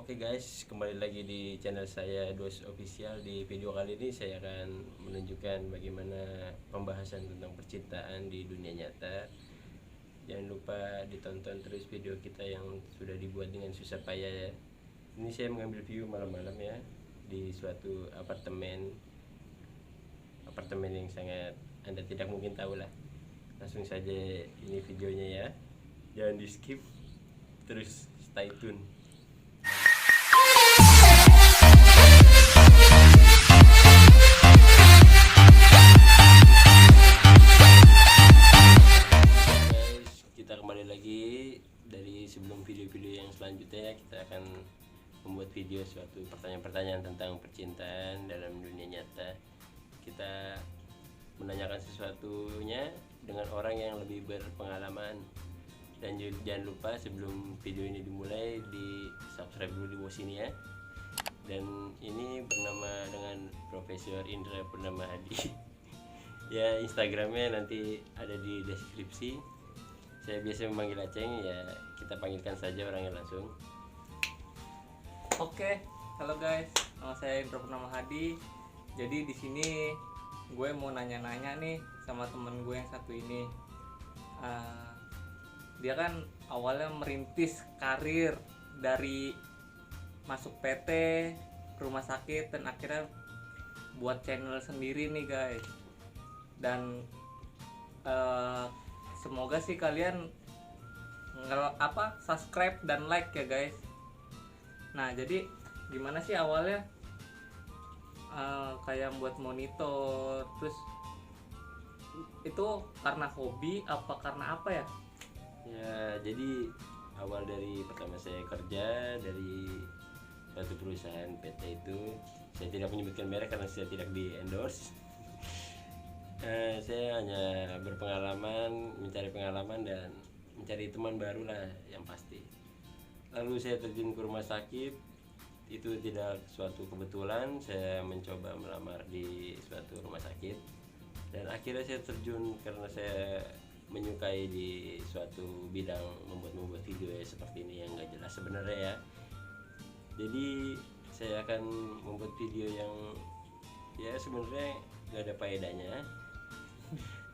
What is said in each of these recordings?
Oke guys, kembali lagi di channel saya Dos Official. Di video kali ini saya akan menunjukkan bagaimana pembahasan tentang percintaan di dunia nyata. Jangan lupa ditonton terus video kita yang sudah dibuat dengan susah payah ya. Ini saya mengambil view malam-malam ya di suatu apartemen yang sangat Anda tidak mungkin tahu lah. Langsung saja ini videonya ya. Jangan di skip, terus stay tune. Kita kembali lagi dari sebelum video-video yang selanjutnya. Kita akan membuat video suatu pertanyaan-pertanyaan tentang percintaan dalam dunia nyata. Kita menanyakan sesuatunya dengan orang yang lebih berpengalaman. Dan jangan lupa sebelum video ini dimulai di subscribe dulu di bawah sini ya. Dan ini bernama dengan Profesor Indra Purnama Hadi. Ya, Instagramnya nanti ada di deskripsi. Saya biasa memanggil Aceng, ya kita panggilkan saja orangnya langsung. Oke, halo guys, nama saya Indra Purnama Hadi. Jadi di sini gue mau nanya-nanya nih sama temen gue yang satu ini. Dia kan awalnya merintis karir dari masuk PT, rumah sakit, dan akhirnya buat channel sendiri nih guys. Dan semoga sih kalian subscribe dan like ya guys. Nah, jadi gimana sih awalnya kayak buat monitor, terus itu karena hobi apa karena apa ya? Ya, jadi awal dari pertama saya kerja dari suatu perusahaan PT itu, saya tidak menyebutkan merek karena saya tidak di endorse. Saya hanya mencari pengalaman dan mencari teman baru lah yang pasti. Lalu saya terjun ke rumah sakit. Itu tidak suatu kebetulan, saya mencoba melamar di suatu rumah sakit dan akhirnya saya terjun karena saya menyukai di suatu bidang membuat video ya, seperti ini yang gak jelas sebenarnya ya. Jadi saya akan membuat video yang ya sebenarnya gak ada faedahnya,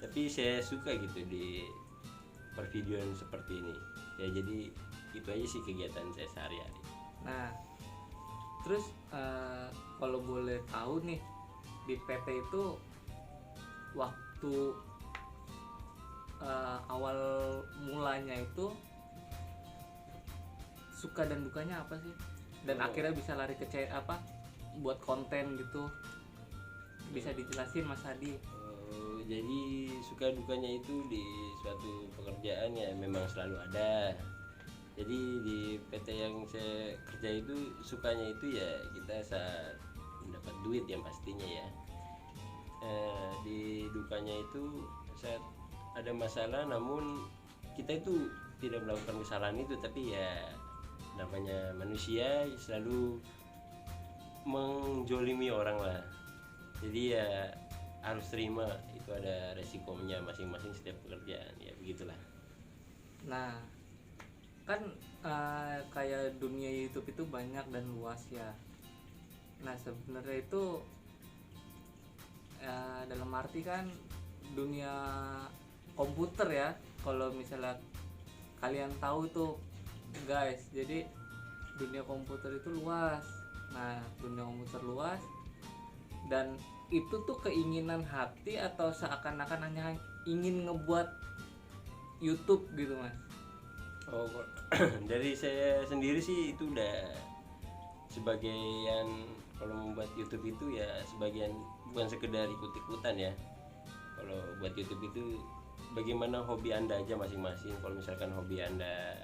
tapi saya suka gitu di pervideoan seperti ini ya. Jadi itu aja sih kegiatan saya sehari-hari. Nah, terus kalau boleh tahu nih, di PT itu waktu awal mulanya itu suka dan dukanya apa sih? Dan akhirnya bisa lari ke buat konten gitu, bisa dijelasin Mas Hadi? Jadi suka dukanya itu di suatu pekerjaan ya memang selalu ada. Jadi di PT yang saya kerja itu sukanya itu ya kita saat mendapat duit yang pastinya ya. Di dukanya itu saat ada masalah, namun kita itu tidak melakukan kesalahan itu, tapi ya namanya manusia selalu menjolimi orang lah. Jadi ya harus terima, itu ada resikonya masing-masing setiap pekerjaan ya, begitulah. Nah, kan kayak dunia YouTube itu banyak dan luas ya. Nah, sebenarnya itu dalam arti kan dunia komputer ya, kalau misalnya kalian tahu tuh guys, jadi dunia komputer itu luas. Nah, dunia komputer luas dan itu tuh keinginan hati atau seakan-akan hanya ingin ngebuat YouTube gitu Mas? Oh, dari saya sendiri sih itu udah sebagian, kalau membuat YouTube itu ya sebagian bukan sekedar ikut-ikutan ya. Kalau buat YouTube itu bagaimana hobi Anda aja masing-masing. Kalau misalkan hobi Anda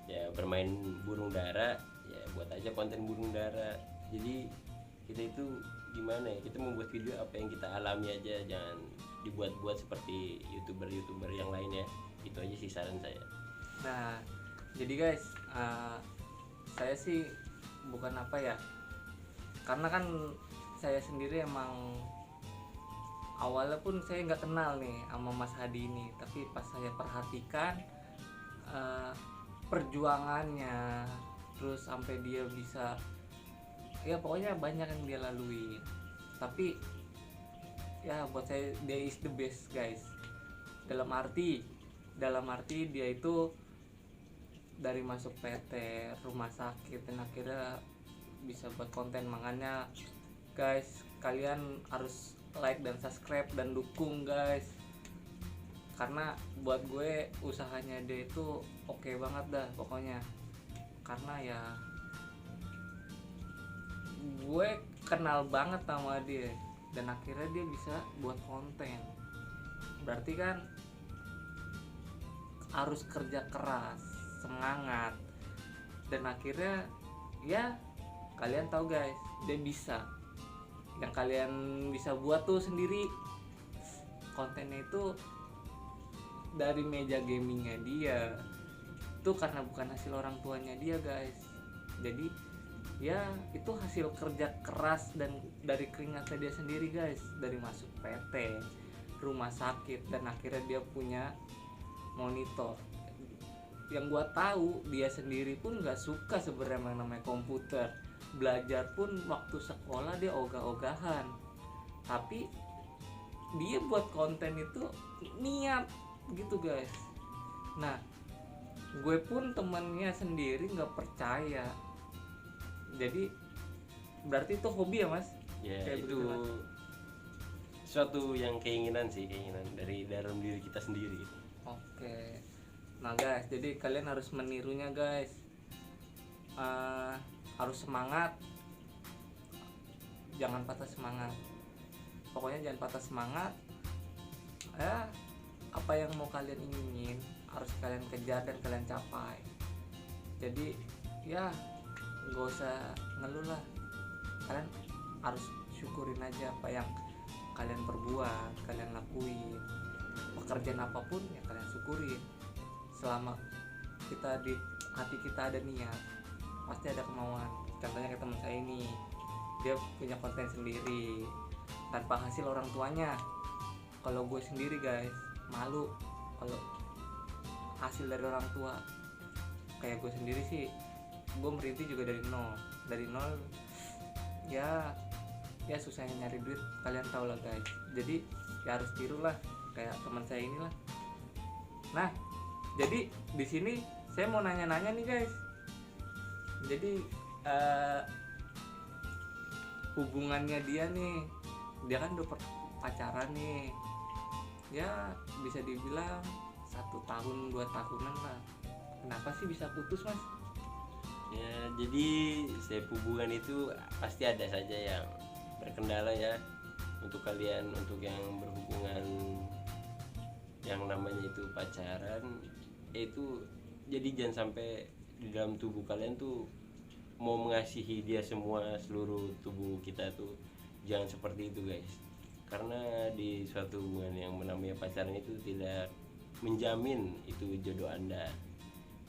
ya bermain burung dara, ya buat aja konten burung dara. Jadi kita itu gimana ya, kita membuat video apa yang kita alami aja, jangan dibuat-buat seperti youtuber yang lain ya. Itu aja sih saran saya. Nah, jadi guys, saya sih bukan apa ya, karena kan saya sendiri emang awalnya pun saya nggak kenal nih sama Mas Hadi ini, tapi pas saya perhatikan perjuangannya, terus sampai dia bisa, ya pokoknya banyak yang dia lalui. Tapi ya buat saya dia is the best guys, dalam arti dia itu dari masuk PT, rumah sakit, dan akhirnya bisa buat konten. Makanya guys, kalian harus like dan subscribe dan dukung guys, karena buat gue usahanya dia itu oke banget dah pokoknya. Karena ya gue kenal banget sama dia, dan akhirnya dia bisa buat konten. Berarti kan harus kerja keras, semangat, dan akhirnya ya kalian tahu guys, dia bisa. Yang kalian bisa buat tuh sendiri kontennya itu dari meja gamingnya dia, itu karena bukan hasil orang tuanya dia guys. Jadi ya itu hasil kerja keras dan dari keringatnya dia sendiri guys, dari masuk PT, rumah sakit, dan akhirnya dia punya monitor. Yang gua tahu dia sendiri pun nggak suka sebenarnya yang namanya komputer. Belajar pun waktu sekolah dia ogah-ogahan, tapi dia buat konten itu niat gitu guys. Nah gue pun temennya sendiri nggak percaya. Jadi berarti itu hobi ya mas? Ya Kayak itu begitu, Mas. suatu yang keinginan dari dalam diri kita sendiri. Oke. Nah guys, jadi kalian harus menirunya guys. Harus semangat, jangan patah semangat. Pokoknya jangan patah semangat. Ya, apa yang mau kalian inginin harus kalian kejar dan kalian capai. Jadi ya nggak usah ngeluh lah, kalian harus syukurin aja apa yang kalian perbuat, kalian lakuin. Pekerjaan apapun ya kalian syukurin. Selama kita di hati kita ada niat, pasti ada kemauan. Contohnya kayak teman saya ini, dia punya konten sendiri tanpa hasil orang tuanya. Kalau gue sendiri guys, malu kalau hasil dari orang tua. Kayak gue sendiri sih, gue merintis juga dari nol ya susahnya nyari duit, kalian tau lah guys. Jadi ya harus tiru lah kayak teman saya inilah. Nah jadi di sini saya mau nanya-nanya nih guys. Jadi hubungannya dia nih, dia kan udah pacaran nih, ya bisa dibilang 1 tahun 2 tahunan lah. Kenapa sih bisa putus mas? Ya jadi setiap hubungan itu pasti ada saja yang berkendala ya. Untuk kalian, untuk yang berhubungan yang namanya itu pacaran, itu jadi jangan sampai di dalam tubuh kalian tuh mau mengasihi dia semua, seluruh tubuh kita tuh jangan seperti itu guys. Karena di suatu hubungan yang namanya pacaran itu tidak menjamin itu jodoh Anda.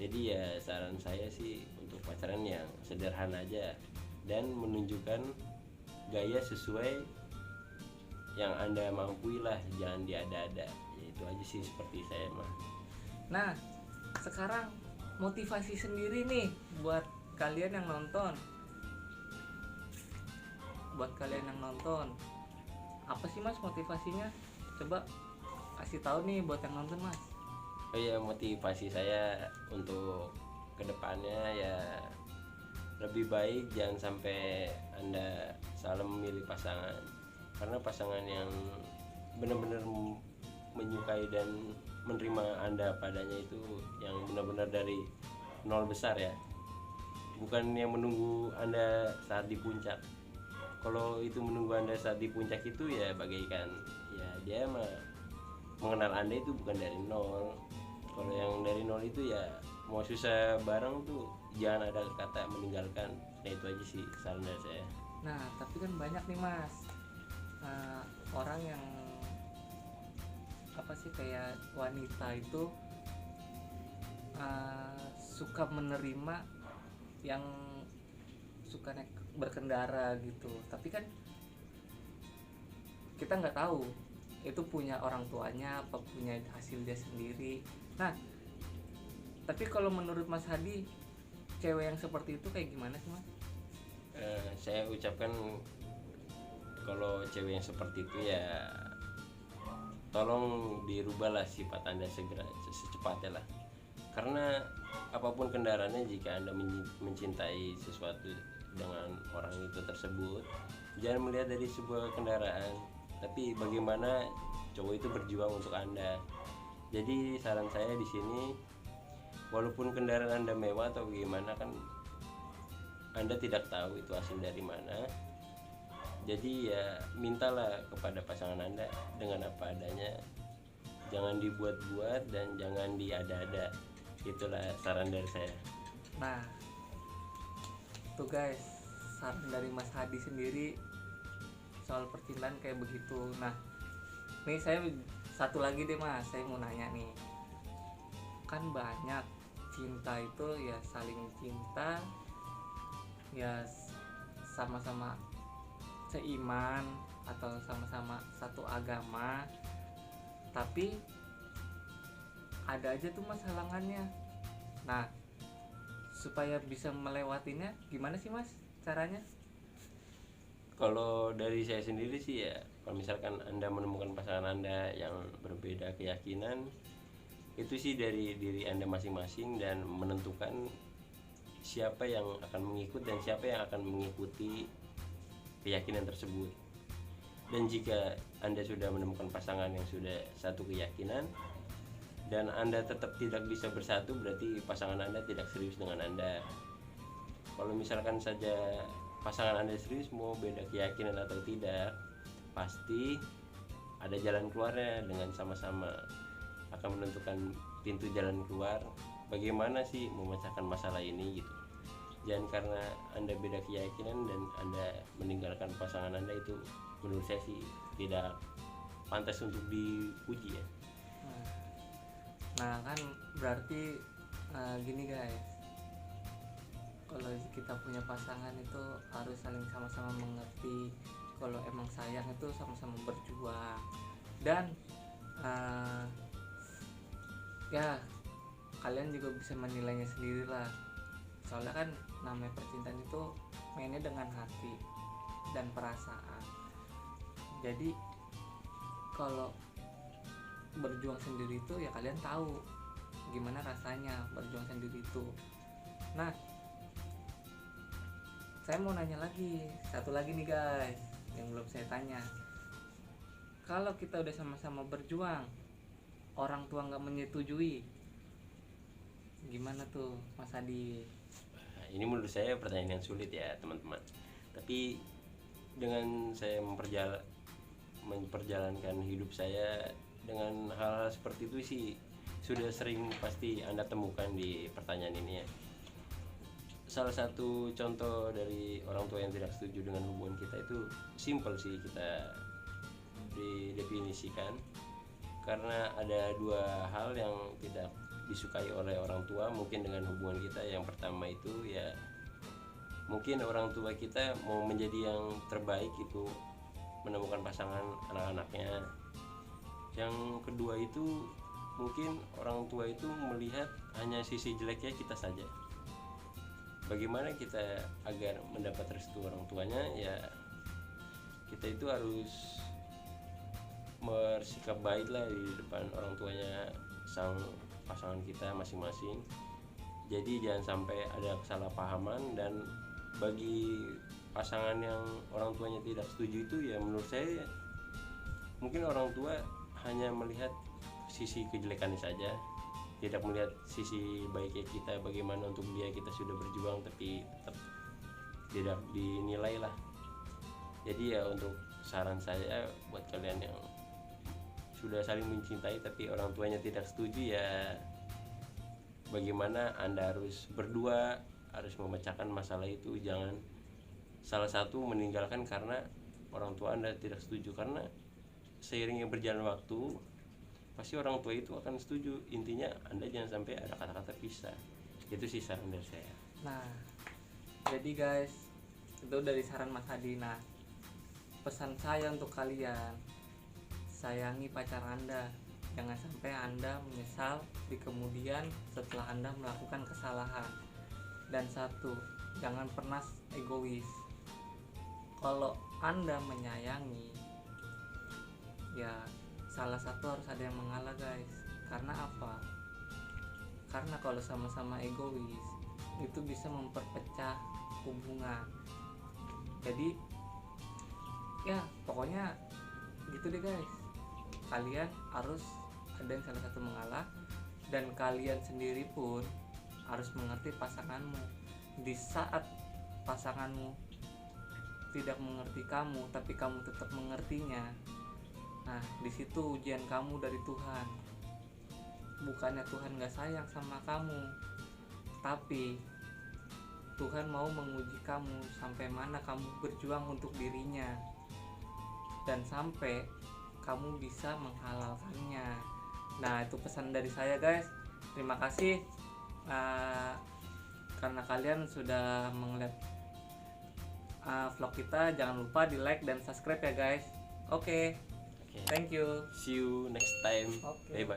Jadi ya saran saya sih untuk pacaran yang sederhana aja dan menunjukkan gaya sesuai yang Anda mampu lah, jangan diada-ada. Ya, itu aja sih seperti saya mah. Nah sekarang motivasi sendiri nih buat kalian yang nonton. Apa sih mas motivasinya? Coba kasih tahu nih buat yang nonton mas. Oh ya, motivasi saya untuk kedepannya ya lebih baik jangan sampai Anda salah memilih pasangan. Karena pasangan yang benar-benar menyukai dan menerima Anda padanya itu yang benar-benar dari nol besar ya, bukan yang menunggu Anda saat di puncak. Kalau itu menunggu Anda saat di puncak itu ya bagaikan ya dia mah mengenal Anda itu bukan dari nol. Kalau yang dari nol itu ya mau susah bareng tuh jangan ada kata meninggalkan. Nah itu aja sih saran dari saya. Nah tapi kan banyak nih mas, orang yang apa sih kayak wanita itu suka menerima yang suka naik berkendara gitu. Tapi kan kita nggak tahu itu punya orang tuanya apa punya hasil dia sendiri. Nah tapi kalau menurut Mas Hadi, cewek yang seperti itu kayak gimana sih mas? Saya ucapkan kalau cewek yang seperti itu ya tolong dirubahlah sifat Anda segera secepatnya lah. Karena apapun kendaraannya, jika Anda mencintai sesuatu dengan orang itu tersebut, jangan melihat dari sebuah kendaraan, tapi bagaimana cowok itu berjuang untuk Anda. Jadi saran saya di sini, walaupun kendaraan Anda mewah atau gimana, kan Anda tidak tahu itu asal dari mana. Jadi ya mintalah kepada pasangan Anda dengan apa adanya, jangan dibuat-buat dan jangan diada-ada. Itulah saran dari saya. Nah tuh guys, saran dari Mas Hadi sendiri soal percintaan kayak begitu. Nah nih saya satu lagi deh mas, saya mau nanya nih, kan banyak cinta itu ya saling cinta, ya sama-sama seiman atau sama-sama satu agama, tapi ada aja tuh mas halangannya. Nah supaya bisa melewatinya gimana sih mas caranya? Kalau dari saya sendiri sih ya, kalau misalkan Anda menemukan pasangan Anda yang berbeda keyakinan, itu sih dari diri Anda masing-masing, dan menentukan siapa yang akan mengikut dan siapa yang akan mengikuti keyakinan tersebut. Dan jika Anda sudah menemukan pasangan yang sudah satu keyakinan dan Anda tetap tidak bisa bersatu, berarti pasangan Anda tidak serius dengan Anda. Kalau misalkan saja pasangan Anda serius, mau beda keyakinan atau tidak, pasti ada jalan keluarnya, dengan sama-sama akan menentukan pintu jalan keluar bagaimana sih memecahkan masalah ini gitu. Jangan karena Anda beda keyakinan dan Anda meninggalkan pasangan Anda, itu menurut saya sih tidak pantas untuk dipuji ya. Nah kan berarti gini guys, kalau kita punya pasangan itu harus saling sama-sama mengerti, kalau emang sayang itu sama-sama berjuang, dan ya kalian juga bisa menilainya sendiri lah, soalnya kan namanya percintaan itu mainnya dengan hati dan perasaan. Jadi kalau berjuang sendiri itu ya kalian tahu gimana rasanya berjuang sendiri itu. Nah saya mau nanya lagi, satu lagi nih guys yang belum saya tanya. Kalau kita udah sama-sama berjuang, orang tua nggak menyetujui, gimana tuh Mas Adi? Nah, ini menurut saya pertanyaan yang sulit ya teman-teman. Tapi dengan saya memperjalankan hidup saya dengan hal-hal seperti itu sih, sudah sering pasti Anda temukan di pertanyaan ini ya. Salah satu contoh dari orang tua yang tidak setuju dengan hubungan kita itu simple sih kita didefinisikan, karena ada dua hal yang tidak disukai oleh orang tua mungkin dengan hubungan kita. Yang pertama itu ya mungkin orang tua kita mau menjadi yang terbaik, itu menemukan pasangan anak-anaknya. Yang kedua itu mungkin orang tua itu melihat hanya sisi jeleknya kita saja. Bagaimana kita agar mendapat restu orang tuanya, ya kita itu harus bersikap baik lah di depan orang tuanya sang pasangan kita masing-masing. Jadi jangan sampai ada kesalahpahaman. Dan bagi pasangan yang orang tuanya tidak setuju itu ya menurut saya mungkin orang tua hanya melihat sisi kejelekannya saja, tidak melihat sisi baiknya kita, bagaimana untuk dia kita sudah berjuang tapi tetap tidak dinilai lah. Jadi ya untuk saran saya buat kalian yang sudah saling mencintai tapi orang tuanya tidak setuju, ya bagaimana Anda harus berdua harus memecahkan masalah itu. Jangan salah satu meninggalkan karena orang tua Anda tidak setuju, karena seiringnya berjalan waktu pasti orang tua itu akan setuju. Intinya Anda jangan sampai ada kata-kata pisah. Itu sih saran dari saya. Nah jadi guys, itu dari saran Mas Hadi. Nah pesan saya untuk kalian, sayangi pacar Anda. Jangan sampai Anda menyesal di kemudian setelah Anda melakukan kesalahan. Dan satu, jangan pernah egois. Kalau Anda menyayangi, ya salah satu harus ada yang mengalah guys. Karena apa? Karena kalau sama-sama egois itu bisa memperpecah hubungan. Jadi ya pokoknya gitu deh guys, kalian harus ada yang salah satu mengalah, dan kalian sendiri pun harus mengerti pasanganmu. Di saat pasanganmu tidak mengerti kamu tapi kamu tetap mengertinya, nah di situ ujian kamu dari Tuhan. Bukannya Tuhan gak sayang sama kamu, tapi Tuhan mau menguji kamu sampai mana kamu berjuang untuk dirinya, dan sampai kamu bisa menghalalkannya. Nah itu pesan dari saya guys. Terima kasih karena kalian sudah melihat vlog kita. Jangan lupa di like dan subscribe ya guys. Oke. Oke. Thank you. See you next time. Oke. Bye bye.